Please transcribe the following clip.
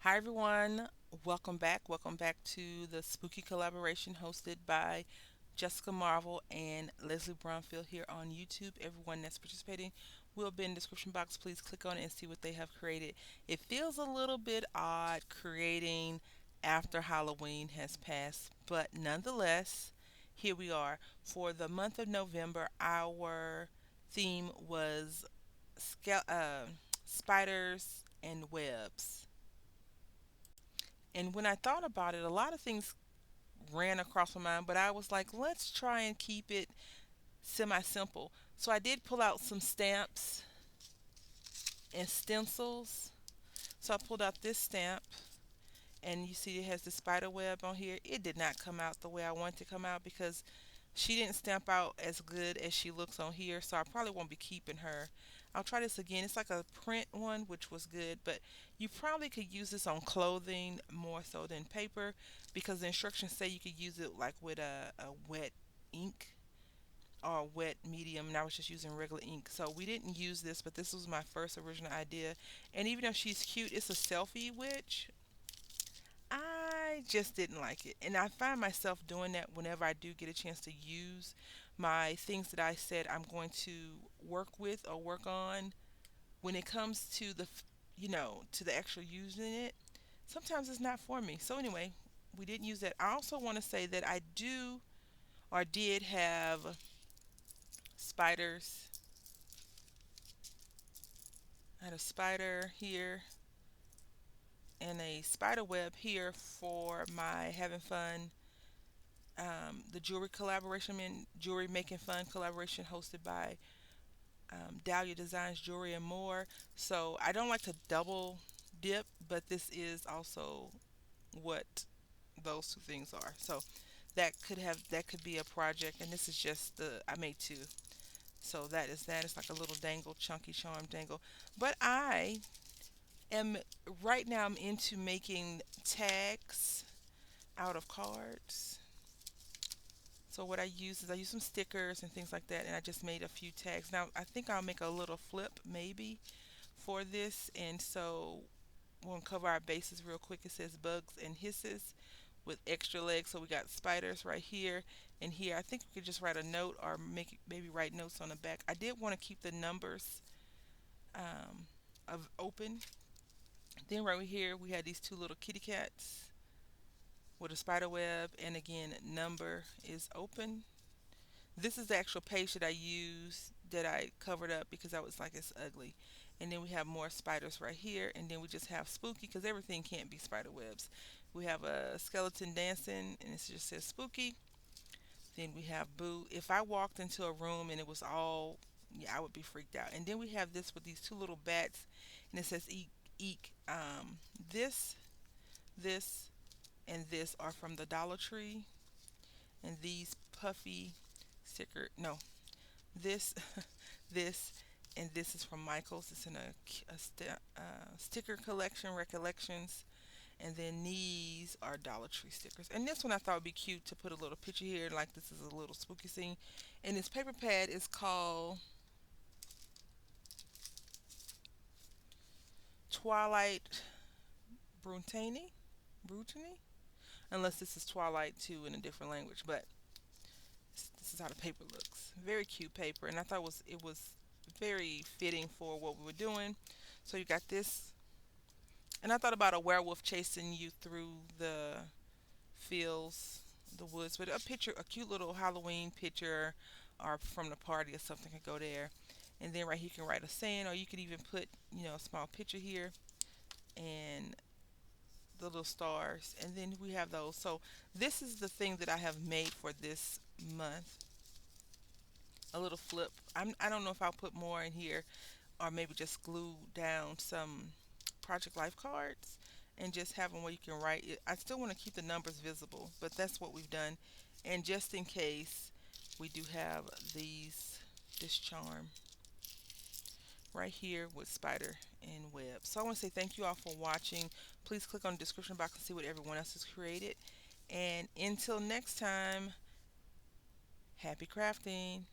Hi, everyone. Welcome back. Welcome back to the spooky collaboration hosted by Jessica Marvel and Leslie Bromfield here on YouTube. Everyone that's participating will be in the description box. Please click on it and see what they have created. It feels a little bit odd creating after Halloween has passed, but nonetheless, here we are. For the month of November, our theme was spiders and webs. And when I thought about it, a lot of things ran across my mind, but I was like, let's try and keep it semi simple. So I did pull out some stamps and stencils. So I pulled out this stamp, and you see it has the spider web on here. It did not come out the way I wanted to come out because she didn't stamp out as good as she looks on here, so I probably won't be keeping her. I'll try this again. It's like a print one, which was good, but you probably could use this on clothing more so than paper because the instructions say you could use it like with a wet ink or a wet medium, and I was just using regular ink. So we didn't use this, but this was my first original idea. And even though she's cute, it's a selfie witch. I just didn't like it. And I find myself doing that whenever I do get a chance to use my things that I said I'm going to work with or work on. When it comes to to the actual using it, sometimes it's not for me. So anyway, we didn't use that. I also want to say that I do or did have spiders. I had a spider here and a spider web here for my having fun the jewelry collaboration and jewelry making fun collaboration hosted by Dahlia Designs Jewelry and More. So I don't like to double dip, but this is also what those two things are. So that could be a project, and this is just the I made two. So that is that. It's like a little dangle, chunky charm dangle. But I am right now. I'm into making tags out of cards. So what I use is I use some stickers and things like that, and I just made a few tags. Now I think I'll make a little flip maybe for this, and so we'll cover our bases real quick. It says bugs and hisses with extra legs. So we got spiders right here and here. I think we could just write a note or maybe write notes on the back. I did want to keep the numbers um, of open. Then right here we had these two little kitty cats with a spider web, and again number is open. This is the actual page that I used that I covered up because I was like, it's ugly. And then we have more spiders right here. And then we just have spooky because everything can't be spider webs. We have a skeleton dancing and it just says spooky. Then we have boo. If I walked into a room and it was all, yeah, I would be freaked out. And then we have this with these two little bats and it says eek, eek. This, this, and this are from the Dollar Tree. And these puffy sticker, no, this, this, and this is from Michael's. It's in a sticker collection, recollections. And then these are Dollar Tree stickers. And this one I thought would be cute to put a little picture here, like this is a little spooky scene. And this paper pad is called Twilight Brutani. Brutani? Unless this is Twilight 2 in a different language. But this is how the paper looks. Very cute paper. And I thought it was very fitting for what we were doing. So you got this. And I thought about a werewolf chasing you through the fields, the woods, but a picture, a cute little Halloween picture or from the party or something could go there. And then right here you can write a saying or you could even put, a small picture here and the little stars. And then we have those. So this is the thing that I have made for this month. A little flip. I don't know if I'll put more in here or maybe just glue down some Project Life cards and just have them where you can write it. I still want to keep the numbers visible, but that's what we've done. And just in case, we do have this charm right here with spider and web. So I want to say thank you all for watching. Please click on the description box and see what everyone else has created. And until next time, happy crafting.